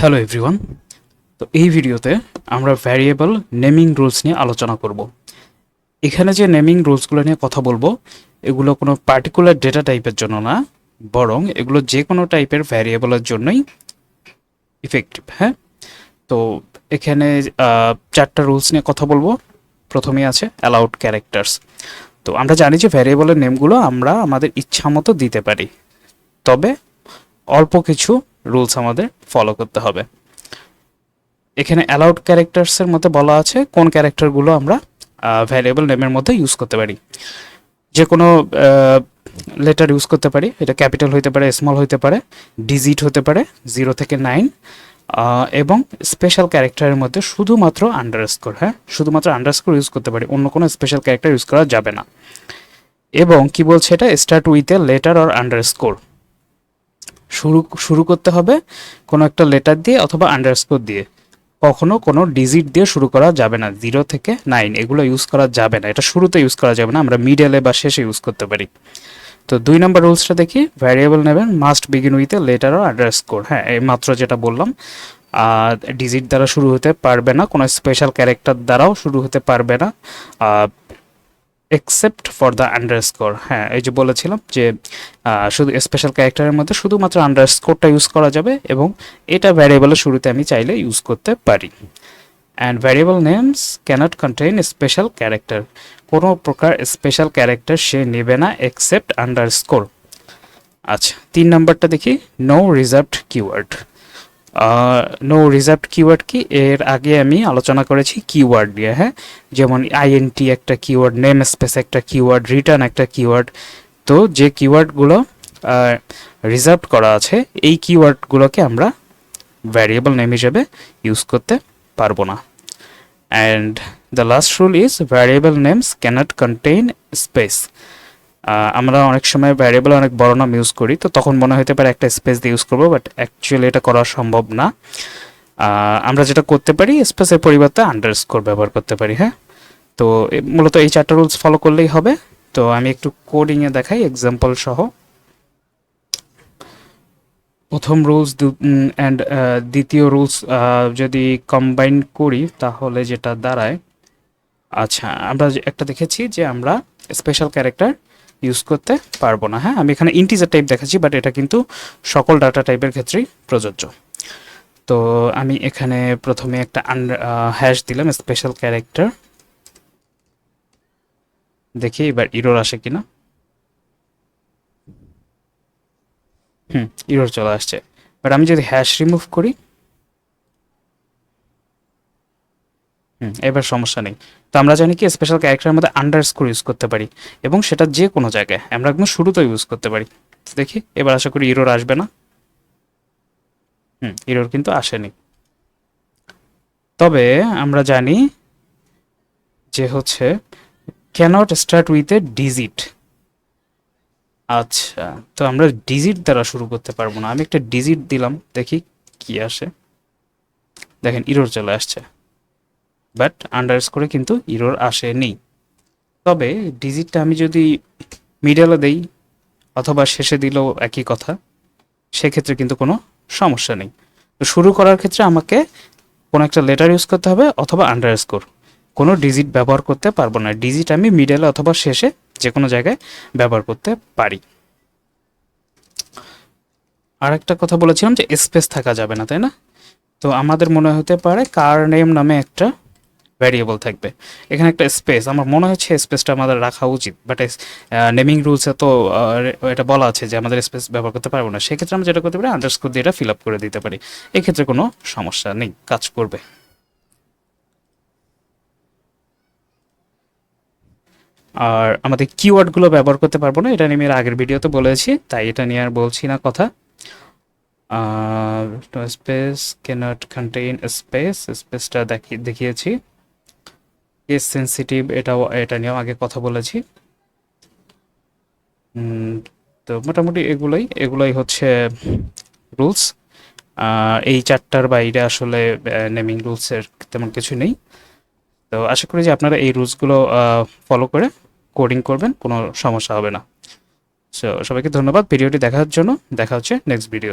Hello everyone. তো এই ভিডিওতে আমরা ভ্যারিয়েবল নেমিং রুলস নিয়ে আলোচনা করব। এখানে যে নেমিং রুলসগুলো নিয়ে কথা বলবো এগুলো কোনো পার্টিকুলার ডেটা টাইপের জন্য না, বরং এগুলো যে কোনো টাইপের ভ্যারিয়েবলের জন্যই ইফেক্টিভ। হ্যাঁ, তো এখানে চারটা রুলস নিয়ে কথা বলবো। প্রথমেই আছে অ্যালাউড ক্যারেক্টার্স। তো আমরা জানি যে ভ্যারিয়েবলের নেমগুলো আমরা আমাদের ইচ্ছা মতো দিতে পারি, তবে অল্প কিছু রুলস আমাদের ফলো করতে হবে। এখানে অ্যালাউড ক্যারেক্টার্সের মধ্যে বলা আছে কোন ক্যারেক্টারগুলো আমরা ভ্যারিয়েবল নেমের মধ্যে ইউজ করতে পারি। যে কোনো লেটার ইউজ করতে পারি, এটা ক্যাপিটাল হইতে পারে, স্মল হইতে পারে, ডিজিট হতে পারে 0 থেকে 9, এবং স্পেশাল ক্যারেক্টারের মধ্যে শুধুমাত্র আন্ডারস্কোর। হ্যাঁ, শুধুমাত্র আন্ডারস্কোর ইউজ করতে পারি, অন্য কোনো স্পেশাল ক্যারেক্টার ইউজ করা যাবে না। এবং কি বলছে এটা, start with a letter or underscore. শুরু করতে হবে কোনো একটা লেটার দিয়ে অথবা আন্ডারস্কোর দিয়ে, কখনো কোনো ডিজিট দিয়ে শুরু করা যাবে না। 0 থেকে 9 এগুলো ইউজ করা যাবে না, এটা শুরুতে ইউজ করা যাবে না, আমরা মিডলে বা শেষে ইউজ করতে পারি। তো 2 নম্বর রুলসটা দেখি, ভ্যারিয়েবল নেবেন must begin with a letter or underscore. হ্যাঁ, এই মাত্র যেটা বললাম, ডিজিট দ্বারা শুরু হতে পারবে না, কোনো স্পেশাল ক্যারেক্টার দ্বারাও শুরু হতে পারবে না, এক্সেপ্ট ফর দ্য আন্ডারস্কোর। হ্যাঁ, এই যে বলেছিলাম যে শুধু স্পেশাল ক্যারেক্টারের মধ্যে শুধুমাত্র আন্ডারস্কোরটা ইউজ করা যাবে, এবং এটা ভ্যারিয়েবলের শুরুতে আমি চাইলে ইউজ করতে পারি। And variable names cannot contain special character. কোনো প্রকার স্পেশাল ক্যারেক্টার সে নেবে না এক্সেপ্ট আন্ডারস্কোর। আচ্ছা, 3 নম্বরটা দেখি, no reserved keyword. No reserved keyword কি, এর আগে আমি আলোচনা করেছি কিওয়ার্ড দিয়ে। হ্যাঁ, যেমন আইএনটি একটা কিওয়ার্ড, নেম স্পেস একটা কিওয়ার্ড, রিটার্ন একটা কিওয়ার্ড। তো যে কিওয়ার্ডগুলো রিজার্ভ করা আছে এই কিওয়ার্ডগুলোকে আমরা ভ্যারিয়েবল নেম হিসেবে ইউজ করতে পারবো না। And the last rule is variable names cannot contain space. আমরা অনেক সময় ভ্যারিয়েবল অনেক বড় নাম ইউজ করি, তো তখন মনে হতে পারে একটা স্পেস দিয়ে ইউজ করবো, বাট অ্যাকচুয়ালি এটা করা সম্ভব না। আমরা যেটা করতে পারি, স্পেসের পরিবর্তে আন্ডারস্কোর ব্যবহার করতে পারি। হ্যাঁ, তো মূলত এই চারটা রুলস ফলো করলেই হবে। তো আমি একটু কোডিংয়ে দেখাই এক্সাম্পল সহ। প্রথম রুলস অ্যান্ড দ্বিতীয় রুলস যদি কম্বাইন করি তাহলে যেটা দাঁড়ায়, আচ্ছা আমরা একটা দেখেছি যে আমরা স্পেশাল ক্যারেক্টার ইউজ করতে পারবো না। হ্যাঁ, আমি এখানে ইন্টিজার টাইপ দেখাচ্ছি, বাট এটা কিন্তু সকল ডাটা টাইপের ক্ষেত্রেই প্রযোজ্য। তো আমি এখানে প্রথমে একটা হ্যাশ দিলাম স্পেশাল ক্যারেক্টার, দেখি এবার ইরোর আসে কিনা। ইরোর চলে আসছে। বাট আমি যদি হ্যাশ রিমুভ করি, এবার সমস্যা নেই। তো আমরা জানি কি স্পেশাল ক্যারেক্টারের মধ্যে আন্ডারস্কোর ইউজ করতে পারি, এবং সেটা যে কোনো জায়গায় আমরা একদম শুরুতেও ইউজ করতে পারি। দেখি এবার আশা করি ইরোর আসবে না। ইরোর কিন্তু আসেনি। তবে আমরা জানি যে হচ্ছে cannot start with a digit. আচ্ছা, তো আমরা ডিজিট দ্বারা শুরু করতে পারবো না। আমি একটা ডিজিট দিলাম, দেখি কি আসে। দেখেন ইরোর চলে আসছে, বাট আন্ডারস্কোরে কিন্তু ইরোর আসেনি। তবে ডিজিটটা আমি যদি মিডলে দেই অথবা শেষে দিলেও একই কথা, সেক্ষেত্রে কিন্তু কোনো সমস্যা নেই। তো শুরু করার ক্ষেত্রে আমাকে কোনো একটা লেটার ইউজ করতে হবে অথবা আন্ডারস্কোর, কোনো ডিজিট ব্যবহার করতে পারবো না। ডিজিট আমি মিডলে অথবা শেষে যে কোনো জায়গায় ব্যবহার করতে পারি। আর একটা কথা বলেছিলাম যে স্পেস থাকা যাবে না, তাই না? তো আমাদের মনে হতে পারে কার নেম নামে একটা ভ্যারিয়েবল থাকবে, এখানে একটা স্পেস, আমার মনে হচ্ছে স্পেসটা আমাদের রাখা উচিত, বাট নেমিং রুলসে তো এটা বলা আছে যে আমাদের স্পেস ব্যবহার করতে পারবো না। সেক্ষেত্রে আমরা যেটা করতে পারি, আন্ডারস্কোর দিয়ে এটা ফিল আপ করে দিতে পারি। এক্ষেত্রে কোনো সমস্যা নেই, কাজ করবে। আর আমাদের কিওয়ার্ডগুলো ব্যবহার করতে পারবো না, এটা নিয়ে আমি আগের ভিডিওতে বলেছি, তাই এটা নিয়ে আর বলছি না কথা। স্পেস ক্যানট কন্টেইন স্পেস, স্পেসটা দেখিয়েছি। কেস সেন্সিটিভ, এটা নিয়েও আগে কথা বলেছি। তো মোটামুটি এগুলোই হচ্ছে রুলস। এই চারটার বাইরে আসলে নেমিং রুলসের তেমন কিছু নেই। তো আশা করি যে আপনারা এই রুলসগুলো ফলো করে কোডিং করবেন, কোনো সমস্যা হবে না। সো সবাইকে ধন্যবাদ ভিডিওটি দেখার জন্য। দেখা হচ্ছে নেক্সট ভিডিও।